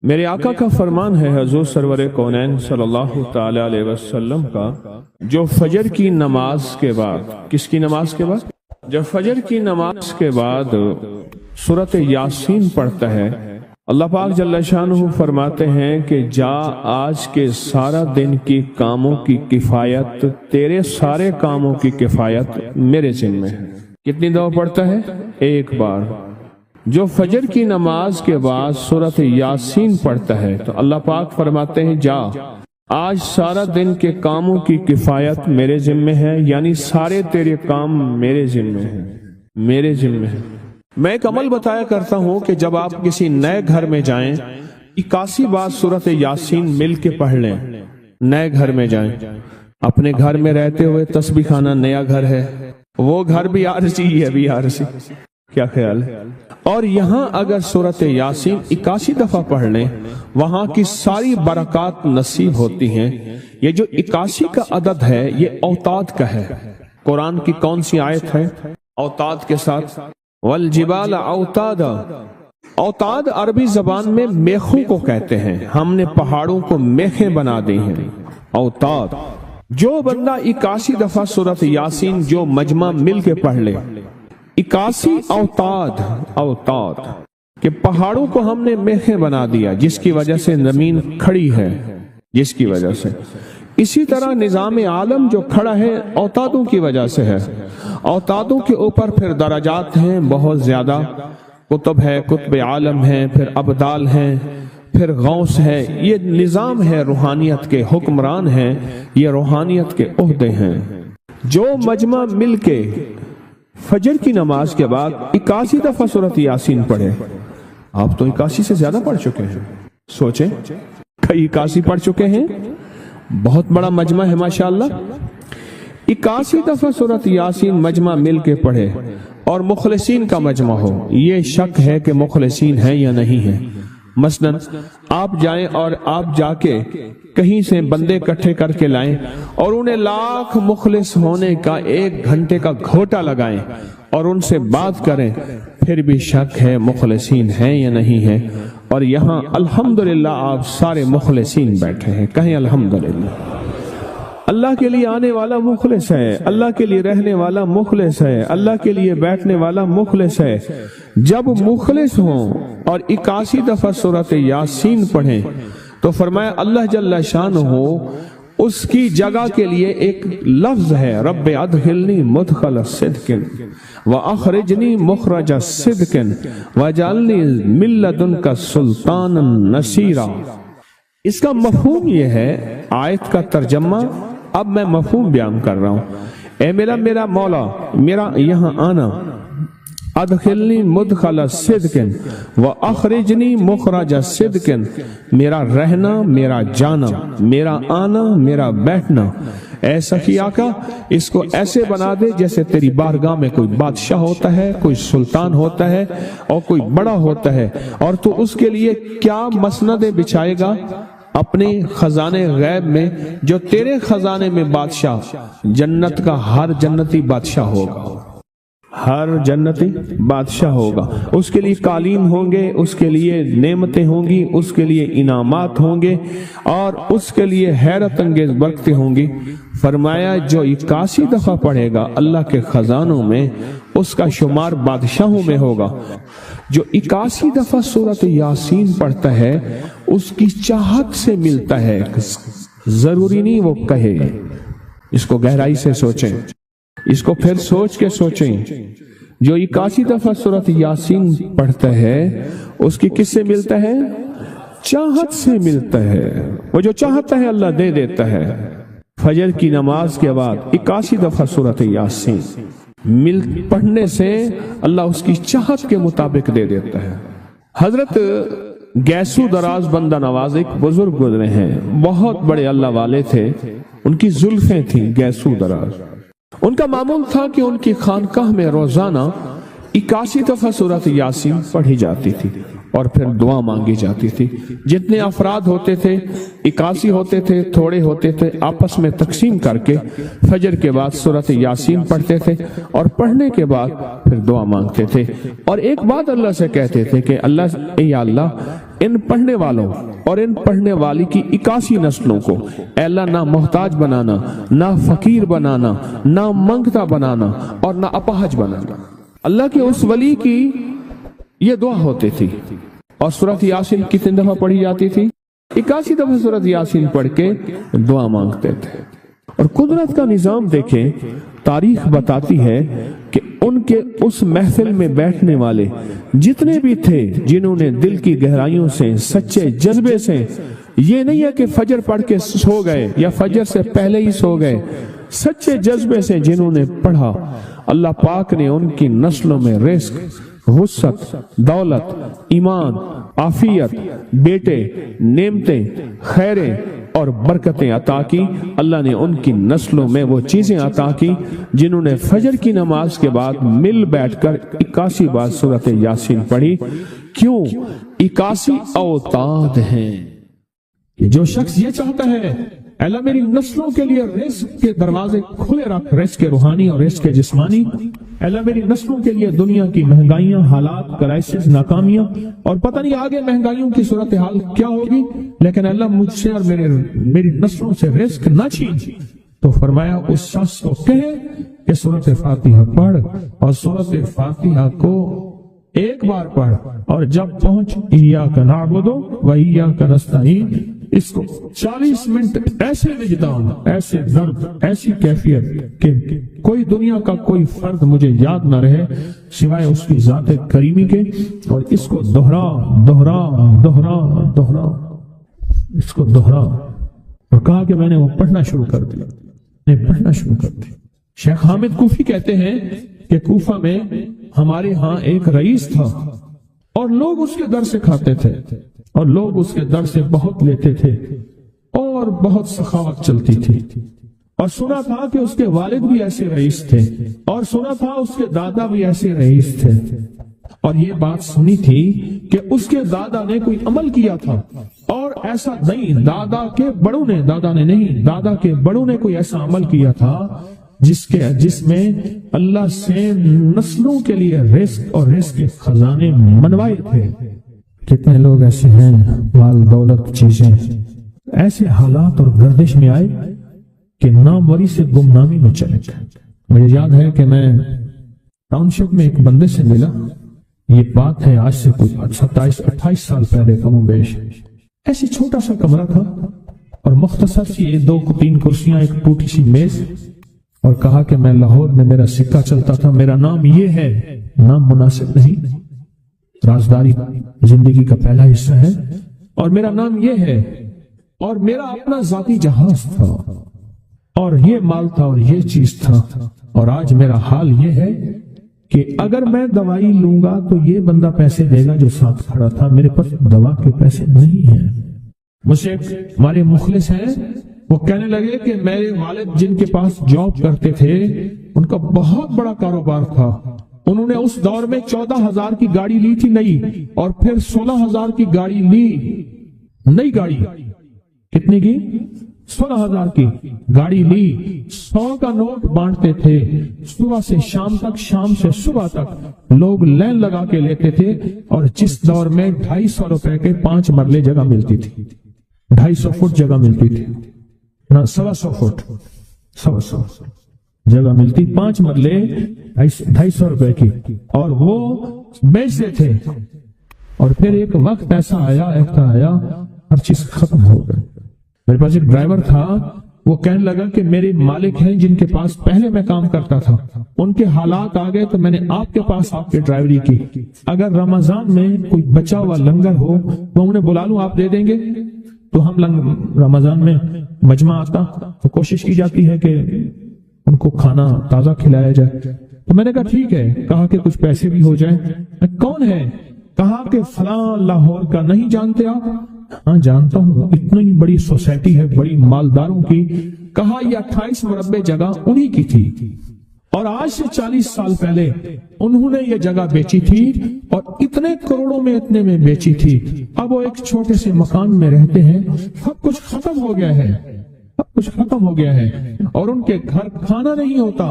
میرے آقا کا فرمان ہے حضور سرور کونین صلی اللہ تعالی علیہ وسلم کا، جو فجر کی نماز کے بعد، کس کی نماز کے بعد؟ جب فجر کی نماز کے بعد سورۃ یاسین پڑھتا ہے، اللہ پاک جل شانہ فرماتے ہیں کہ جا آج کے سارا دن کی کاموں کی کفایت، تیرے سارے کاموں کی کفایت میرے ذمہ ہے۔ کتنی دفعہ پڑھتا ہے؟ ایک بار۔ جو فجر کی نماز کے بعد سورۃ یاسین پڑھتا ہے تو اللہ پاک فرماتے ہیں جا آج سارا دن کے کاموں کی کفایت میرے ذمہ ہے، یعنی سارے تیرے کام میرے ذمہ ہیں، میرے ذمہ ہیں۔ میں ایک عمل بتایا کرتا ہوں کہ جب آپ کسی نئے گھر میں جائیں 81 بار سورۃ یاسین مل کے پڑھ لیں۔ نئے گھر میں جائیں، اپنے گھر میں رہتے ہوئے تسبیح خانہ نیا گھر ہے، وہ گھر بھی عارضی ہے، بھی عارضی، کیا خیال ہے؟ اور یہاں اگر سورۃ یاسین 81 دفعہ پڑھ لیں، وہاں کی ساری برکات نصیب ہوتی ہیں۔ یہ جو 81 کا عدد ہے یہ اوتاد کا ہے۔ قرآن کی کون سی آیت ہے اوتاد کے ساتھ؟ والجبال اوتادا۔ اوتاد عربی زبان میں میخوں کو کہتے ہیں، ہم نے پہاڑوں کو میخیں بنا دی ہیں، اوتاد۔ جو بندہ 81 دفعہ سورۃ یاسین جو مجمع مل کے پڑھ لے، 81 اوتاد، اوتاد کہ پہاڑوں کو ہم نے میخیں بنا دیا، جس کی وجہ سے زمین کھڑی ہے، جس کی وجہ سے۔ اسی طرح نظام عالم جو کھڑا ہے اوتادوں کی وجہ سے ہے۔ اوتادوں کے اوپر پھر درجات ہیں بہت زیادہ، قطب ہے، قطب عالم ہے، پھر ابدال ہیں، پھر غوث ہے۔ یہ نظام ہے، روحانیت کے حکمران ہیں، یہ روحانیت کے عہدے ہیں۔ جو مجمع مل کے فجر کی نماز کے بعد 81 دفعہ سورۃ یاسین پڑھے، آپ تو 81 سے زیادہ پڑھ چکے ہیں، سوچیں کئی 81 پڑھ چکے ہیں، بہت بڑا مجمع ہے ماشاءاللہ۔ 81 دفعہ سورۃ یاسین مجمع مل کے پڑھے اور مخلصین کا مجمع ہو، یہ شک ہے کہ مخلصین ہیں یا نہیں ہیں۔ مثلا آپ جائیں اور آپ جا کے کہیں سے بندے اکٹھے کر کے لائیں اور انہیں لاکھ مخلص ہونے کا 1 گھنٹے کا گھوٹا لگائیں اور ان سے بات کریں، پھر بھی شک ہے مخلصین ہیں یا نہیں ہیں۔ اور یہاں الحمدللہ آپ سارے مخلصین بیٹھے ہیں، کہیں الحمدللہ۔ اللہ کے لیے آنے والا مخلص ہے، اللہ کے لیے رہنے والا مخلص ہے، اللہ کے لیے بیٹھنے والا مخلص ہے۔ جب مخلص ہوں اور 81 دفعہ سورۃ یاسین پڑھیں تو فرمایا اللہ جل شانہ اس کی جگہ کے لیے ایک لفظ ہے، رب ادخلنی مدخل صدق واخرجنی مخرج صدق واجعلنی من لدنک سلطانا نصیرا۔ اس کا مفہوم یہ ہے، آیت کا ترجمہ اب میں مفہوم بیان کر رہا ہوں۔ اے میرا مولا، میرا یہاں آنا، ادخلنی مدخل صدق واخرجنی مخرج صدق، میرا رہنا، میرا جانا، میرا آنا، میرا بیٹھنا، اے سخی آقا اس کو ایسے بنا دے جیسے تیری بارگاہ میں کوئی بادشاہ ہوتا ہے، کوئی سلطان ہوتا ہے اور کوئی بڑا ہوتا ہے، اور تو اس کے لیے کیا مسندیں بچھائے گا اپنے خزانے غیب میں، جو تیرے خزانے میں بادشاہ جنت کا ہر جنتی بادشاہ ہوگا، ہر جنتی بادشاہ ہوگا۔ اس کے لیے قالین ہوں گے، اس کے لیے نعمتیں ہوں گی، اس کے لیے انعامات ہوں گے، اور اس کے لیے حیرت انگیز برکتیں ہوں گی۔ فرمایا جو 81 دفعہ پڑھے گا اللہ کے خزانوں میں، اس کا شمار بادشاہوں میں ہوگا۔ جو 81 دفعہ سورۃ یاسین پڑھتا ہے اس کی چاہت سے ملتا ہے، ضروری نہیں وہ کہے۔ اس کو گہرائی سے سوچیں، اس کو پھر سوچ کے سوچیں۔ جو 81 دفعہ سورۃ یاسین پڑھتا ہے اس کی کس سے ملتا ہے؟ چاہت سے ملتا ہے۔ وہ جو چاہتا ہے اللہ دے دیتا ہے۔ فجر کی نماز کے بعد 81 دفعہ سورۃ یاسین پڑھنے سے اللہ اس کی چاہت کے مطابق دے دیتا ہے۔ حضرت گیسو دراز بندہ نواز ایک بزرگ گزرے ہیں، بہت بڑے اللہ والے تھے، ان کی زلفیں تھیں گیسو دراز۔ ان کا معمول تھا کہ ان کی خانقاہ میں روزانہ 81 دفعہ سورۃ یاسین پڑھی جاتی تھی اور پھر دعا مانگی جاتی تھی۔ جتنے افراد ہوتے تھے 81 ہوتے تھے، تھوڑے ہوتے تھے، آپس میں تقسیم کر کے فجر کے بعد سورۃ یاسین پڑھتے تھے اور پڑھنے کے بعد پھر دعا مانگتے تھے، اور ایک بات اللہ سے کہتے تھے کہ اللہ، یا اللہ ان پڑھنے والوں اور ان پڑھنے والی کی 81 نسلوں کو اے اللہ نہ محتاج بنانا، نہ فقیر بنانا، نہ منگتا بنانا اور نہ اپاہج بنانا۔ اللہ کے اس ولی کی یہ دعا ہوتی تھی، اور سورۃ یاسین کتنی دفعہ پڑھی جاتی تھی؟ 81 دفعہ سورۃ یاسین پڑھ کے دعا مانگتے تھے۔ اور قدرت کا نظام دیکھیں، تاریخ بتاتی ہے کہ ان کے اس محفل میں بیٹھنے والے جتنے بھی تھے، جنہوں نے دل کی گہرائیوں سے سچے جذبے سے، یہ نہیں ہے کہ فجر پڑھ کے سو گئے یا فجر سے پہلے ہی سو گئے، سچے جذبے سے جنہوں نے پڑھا، اللہ پاک نے ان کی نسلوں میں رزق، وسعت، دولت، ایمان، عافیت، بیٹے، نعمتیں، خیریں اور برکتیں عطا کی۔ اللہ نے ان کی نسلوں میں وہ چیزیں عطا کی جنہوں نے فجر کی نماز کے بعد مل بیٹھ کر 81 بار سورۃ یاسین پڑھی۔ کیوں؟ 81 اوتاد ہیں کہ جو شخص یہ چاہتا ہے اللہ میری نسلوں کے لیے رزق کے دروازے کھلے رکھ، رزق روحانی اور رزق جسمانی، اللہ میری نسلوں کے لیے دنیا کی مہنگائیاں، حالات، کرائسس، ناکامیاں اور پتہ نہیں آگے مہنگائیوں کی صورتحال کیا ہوگی، لیکن اللہ مجھ سے اور میری نسلوں سے رزق نہ چھین، تو فرمایا اس شخص کو کہے کہ سورۃ فاتحہ پڑھ، اور سورۃ فاتحہ کو ایک بار پڑھ، اور جب پہنچ ایاک نعبد و ایاک نستعین، اس کو 40 منٹ ایسے وجدان، ایسے درد، ایسی کیفیت کہ کوئی دنیا کا کوئی فرد مجھے یاد نہ رہے سوائے اس کی ذات کریمی کے، اور اس کو دہرا دہرا دہرا دہرا، اس کو دہرا، اور کہا کہ میں نے وہ پڑھنا شروع کر دیا۔ شیخ حامد کوفی کہتے ہیں کہ کوفہ میں ہمارے ہاں ایک رئیس تھا، اور لوگ اس کے در سے کھاتے تھے، اور لوگ اس کے در سے بہت لیتے تھے، اور بہت سخاوت چلتی تھی، اور سنا تھا کہ اس کے والد بھی ایسے رئیس تھے، اور سنا تھا اس کے دادا بھی ایسے رئیس تھے، اور یہ بات سنی تھی کہ اس کے دادا نے کوئی عمل کیا تھا، اور ایسا نہیں، دادا کے بڑوں نے کوئی ایسا عمل کیا تھا جس میں اللہ سے نسلوں کے لیے رزق اور رزق کے خزانے منوائے تھے۔ کتنے لوگ ایسے ہیں، مال دولت چیزیں، ایسے حالات اور گردش میں آئے کہ ناموری سے گمنامی میں چلے گئے۔ مجھے یاد ہے کہ میں ٹاؤن شپ میں ایک بندے سے ملا، یہ بات ہے آج سے کوئی 27-28 سال پہلے کم و بیش، ایسی چھوٹا سا کمرہ تھا اور مختصر سی 2-3 کرسیاں، ایک ٹوٹی سی میز، اور کہا کہ میں لاہور میں میرا سکہ چلتا تھا، میرا نام یہ ہے، نام مناسب نہیں، رازداری زندگی کا پہلا حصہ ہے، اور میرا نام یہ ہے، اور میرا اپنا ذاتی جہاز تھا، اور یہ مال تھا، اور یہ چیز تھا، اور آج میرا حال یہ ہے کہ اگر میں دوائی لوں گا تو یہ بندہ پیسے دے گا جو ساتھ کھڑا تھا، میرے پاس دوا کے پیسے نہیں ہیں۔ مجھ سے ہمارے مخلص ہیں، وہ کہنے لگے کہ میرے والد جن کے پاس جاب کرتے تھے ان کا بہت بڑا کاروبار تھا، انہوں نے اس دور میں 14,000 کی گاڑی لی تھی نئی، اور پھر 16,000 کی گاڑی لی، نئی گاڑی، کتنے کی؟ 16,000 کی گاڑی لی، 100 کا نوٹ بانٹتے تھے، صبح سے شام تک، شام سے صبح تک لوگ لین لگا کے لیتے تھے، اور جس دور میں 250 روپے کے 5 مرلے جگہ ملتی تھی، 250 فٹ جگہ ملتی تھی، نہ 125 فٹ، 125 جگہ ملتی، 5 مرلے 250 روپے کی، اور وہ بیچتے تھے۔ اور پھر ایک وقت ایسا آیا ہر چیز ختم ہو گئی۔ میرے پاس ایک ڈرائیور تھا، وہ کہنے لگا کہ میرے مالک ہیں جن کے پاس پہلے میں کام کرتا تھا، ان کے حالات آ گئے تو میں نے آپ کے پاس آپ کی ڈرائیوری کی، اگر رمضان میں کوئی بچا ہوا لنگر ہو تو انہیں بلا لوں، آپ دے دیں گے؟ تو ہم رمضان میں مجمع آتا تو کوشش کی جاتی ہے کہ ان کو کھانا تازہ کھلایا جائے، تو میں نے کہا ٹھیک ہے، کہا کہ کچھ پیسے بھی ہو جائیں۔ کون ہے؟ کہا کہ فلاں لاہور کا، نہیں جانتے آپ؟ ہاں جانتا ہوں، اتنی بڑی سوسائٹی ہے، بڑی مالداروں کی۔ کہا یہ 28 مربع جگہ انہی کی تھی، اور آج سے 40 سال پہلے انہوں نے یہ جگہ بیچی تھی، اور اتنے کروڑوں میں اتنے میں بیچی تھی۔ اب وہ ایک چھوٹے سے مکان میں رہتے ہیں، سب کچھ ختم ہو گیا ہے، سب کچھ ختم ہو گیا ہے، اور ان کے گھر کھانا نہیں ہوتا،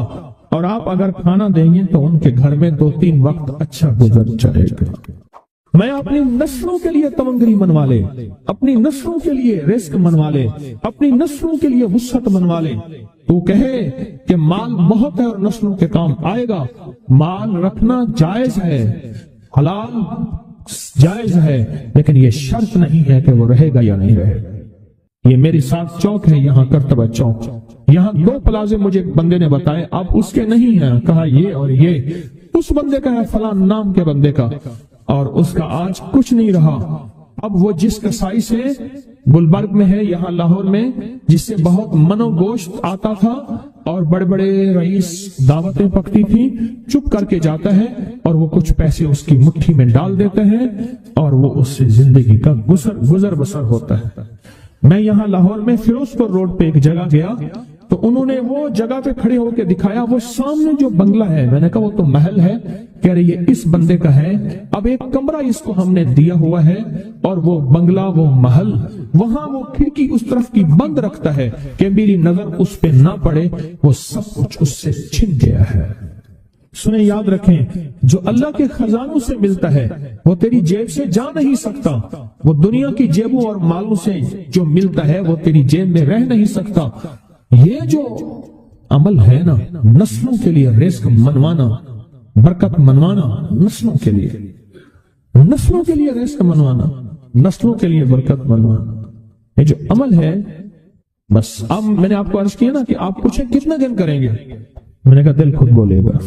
اور آپ اگر کھانا دیں گے تو ان کے گھر میں 2-3 وقت اچھا گزر چلے گا۔ میں اپنی نسلوں کے لیے تمنگری منوا لے، اپنی نسلوں کے لیے رزق منوا لے، اپنی نسلوں کے لیے وسعت منوا لے۔ تو کہے کہ مال بہت ہے اور نسلوں کے کام آئے گا، مال رکھنا جائز ہے، حلال جائز ہے، لیکن یہ شرط نہیں ہے کہ وہ رہے گا یا نہیں رہے گا۔ یہ میری ساتھ چوک ہے، یہاں کرتبہ چوک، یہاں 2 پلازے مجھے بندے نے بتائے، اب اس کے نہیں ہیں، کہا یہ اور یہ اس بندے کا ہے، فلاں نام کے بندے کا، اور اس کا آج کچھ نہیں رہا۔ اب وہ جس کسائی سے گلبرگ میں ہے، یہاں لاہور میں، جس سے بہت منو گوشت آتا تھا اور بڑے بڑے رئیس دعوتیں پکتی تھی، چپ کر کے جاتا ہے اور وہ کچھ پیسے اس کی مٹھی میں ڈال دیتے ہیں اور وہ اس سے زندگی کا گزر بسر ہوتا ہے۔ میں یہاں لاہور میں فیروز پور روڈ پہ ایک جگہ گیا تو انہوں نے وہ جگہ پہ کھڑے ہو کے دکھایا، وہ سامنے جو بنگلہ ہے، میں نے کہا وہ تو محل ہے، کہہ رہے یہ اس بندے کا ہے، اب ایک کمرہ اس کو ہم نے دیا ہوا ہے اور وہ بنگلہ وہ محل، وہاں وہ کھڑکی اس طرف کی بند رکھتا ہے کہ میری نظر اس پہ نہ پڑے، وہ سب کچھ اس سے چھن گیا ہے۔ سنیں، یاد رکھیں، جو اللہ کے خزانوں سے ملتا ہے وہ تیری جیب سے جا نہیں سکتا، وہ دنیا کی جیبوں اور مالوں سے جو ملتا ہے وہ تیری جیب میں رہ نہیں سکتا۔ یہ جو عمل ہے نا، نسلوں کے لیے رزق منوانا، برکت منوانا، نسلوں کے لیے رزق منوانا، نسلوں کے لیے برکت منوانا، یہ جو عمل ہے، بس اب میں نے آپ کو عرض کیا نا کہ آپ پوچھیں کتنے دن کریں گے، میں نے کہا دل خود بولے گا،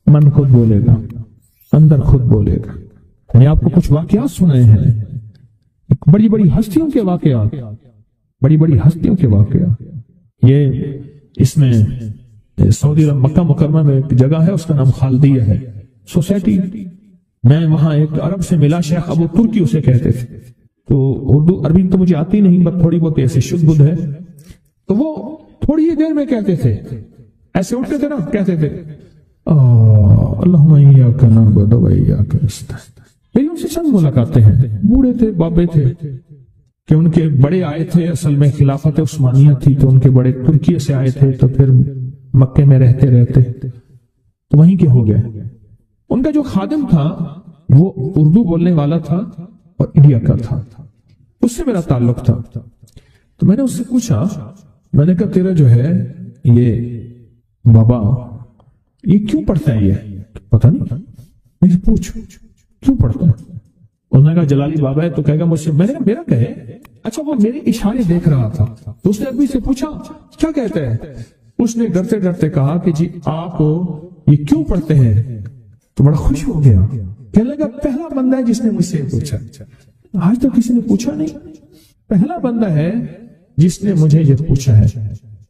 من خود بولے گا، اندر خود بولے گا۔ میں نے آپ کو کچھ واقعات سنائے ہیں، بڑی بڑی ہستیوں کے واقعات، یہ اس میں سعودی عرب مکہ مکرمہ میں ایک جگہ ہے، اس کا نام خالدیہ ہے سوسائٹی۔ میں وہاں ایک عرب سے ملا، شیخ ابو ترکی اسے کہتے تھے، تو اردو عربی تو مجھے آتی نہیں، بس تھوڑی بہت ایسے شد بدھ ہے، تو وہ تھوڑی ہی دیر میں کہتے تھے، ایسے اٹھتے تھے نا، کہتے تھے اللہم ایاک نعبد و ایاک نستعین۔ میری ان سے چند ملاقاتیں ہیں، بوڑھے تھے، بابے تھے، کہ ان کے بڑے آئے تھے، اصل میں خلافت عثمانیہ تھی تو ان کے بڑے ترکیہ سے آئے تھے، تو پھر مکے میں رہتے تو وہیں کے ہو گئے۔ ان کا جو خادم تھا وہ اردو بولنے والا تھا اور انڈیا کا تھا، اس سے میرا تعلق تھا، تو میں نے اس سے پوچھا، میں نے کہا تیرا جو ہے یہ بابا یہ کیوں پڑھتا ہے؟ یہ پتہ نہیں، مجھے پوچھ کیوں پڑھتا ہے؟ اس نے کہا جلالی بابا ہے، تو کہے گا مجھ سے، میں نے کہا میرا کہے، اچھا وہ میرے اشارے دیکھ رہا تھا، تو اس نے ابھی سے پوچھا کیا کہتا ہے؟ اس نے ڈرتے ڈرتے کہا کہ جی آپ یہ کیوں پڑھتے ہیں؟ تو بڑا خوش ہو گیا، کہنے لگا پہلا بندہ ہے جس نے مجھ سے پوچھا، آج تو کسی نے پوچھا نہیں، پہلا بندہ ہے جس نے مجھے یہ پوچھا ہے۔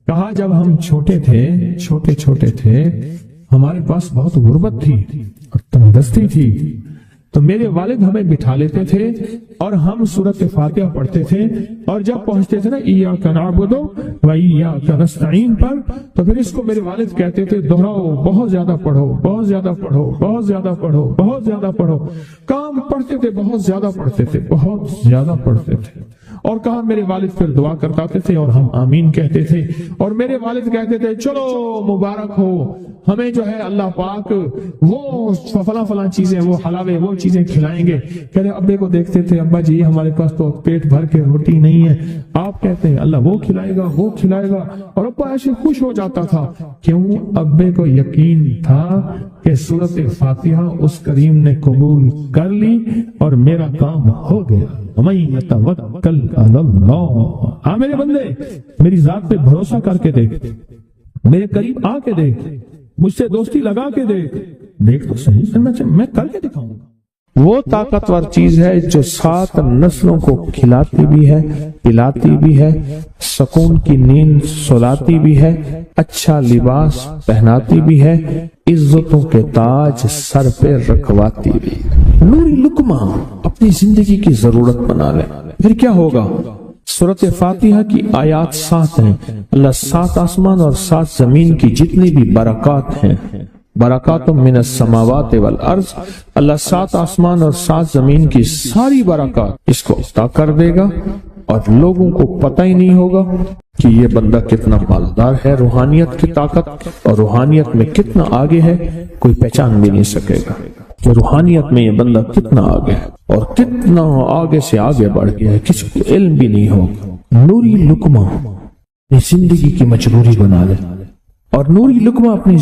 کہا جب ہم چھوٹے تھے ہمارے پاس بہت غربت تھی اور تنگدستی تھی، تو میرے والد ہمیں بٹھا لیتے تھے اور ہم سورۃ فاتحہ پڑھتے تھے، اور جب پہنچتے تھے نا ایاک نعبد و ایاک نستعین پر، تو پھر اس کو میرے والد کہتے تھے دہراؤ، بہت زیادہ پڑھو، بہت زیادہ پڑھو، بہت زیادہ پڑھو، بہت زیادہ پڑھو۔ کام پڑھتے تھے، بہت زیادہ پڑھتے تھے، بہت زیادہ پڑھتے تھے، اور کہا میرے والد پھر دعا کرتے تھے اور ہم آمین کہتے تھے، اور میرے والد کہتے تھے چلو مبارک ہو، ہمیں جو ہے اللہ پاک وہ فلاں چیزیں، وہ حلاوے، وہ چیزیں کھلائیں گے۔ کہہ رہے ابے کو دیکھتے تھے، ابا جی ہمارے پاس تو پیٹ بھر کے روٹی نہیں ہے، آپ کہتے ہیں اللہ وہ کھلائے گا، وہ کھلائے گا، اور ابا ایسے خوش ہو جاتا تھا۔ کیوں؟ ابے کو یقین تھا کہ سورۃ فاتحہ اس کریم نے قبول کر لی اور میرا کام ہو گیا۔ وَمَن يَتَوَکَّلْ عَلَى اللَّهِ، ہاں میرے بندے میری ذات پہ بھروسہ کر کے دیکھ، میرے قریب آ کے دیکھ، مجھ سے دوستی لگا کے دیکھ تو صحیح، میں کر کے دکھاؤں گا۔ وہ طاقتور چیز ہے جو 7 نسلوں کو کھلاتی بھی ہے، پلاتی بھی ہے، سکون کی نیند سلاتی بھی ہے، اچھا لباس پہناتی بھی ہے، عزتوں کے تاج سر پہ رکھواتی بھی۔ نوری لقمہ اپنی زندگی کی ضرورت بنا لے، پھر کیا ہوگا؟ سورۃ فاتحہ کی آیات 7 ہیں، اللہ 7 آسمان اور 7 زمین کی جتنی بھی برکات ہیں، برکات من السماوات والارض، اللہ 7 آسمان اور 7 زمین کی ساری برکات اس کو عطا کر دے گا، اور لوگوں کو پتہ ہی نہیں ہوگا کہ یہ بندہ کتنا مالدار ہے، روحانیت کی طاقت اور روحانیت میں کتنا آگے ہے، کوئی پہچان بھی نہیں سکے گا۔ کہ روحانیت میں یہ بندہ کتنا آگے ہے اور کتنا آگے سے آگے بڑھ گیا ہے، کسی کو علم بھی نہیں ہو۔ نوری لقمہ اپنی زندگی کی مجبوری بنا لے اور نوری لقمہ اپنی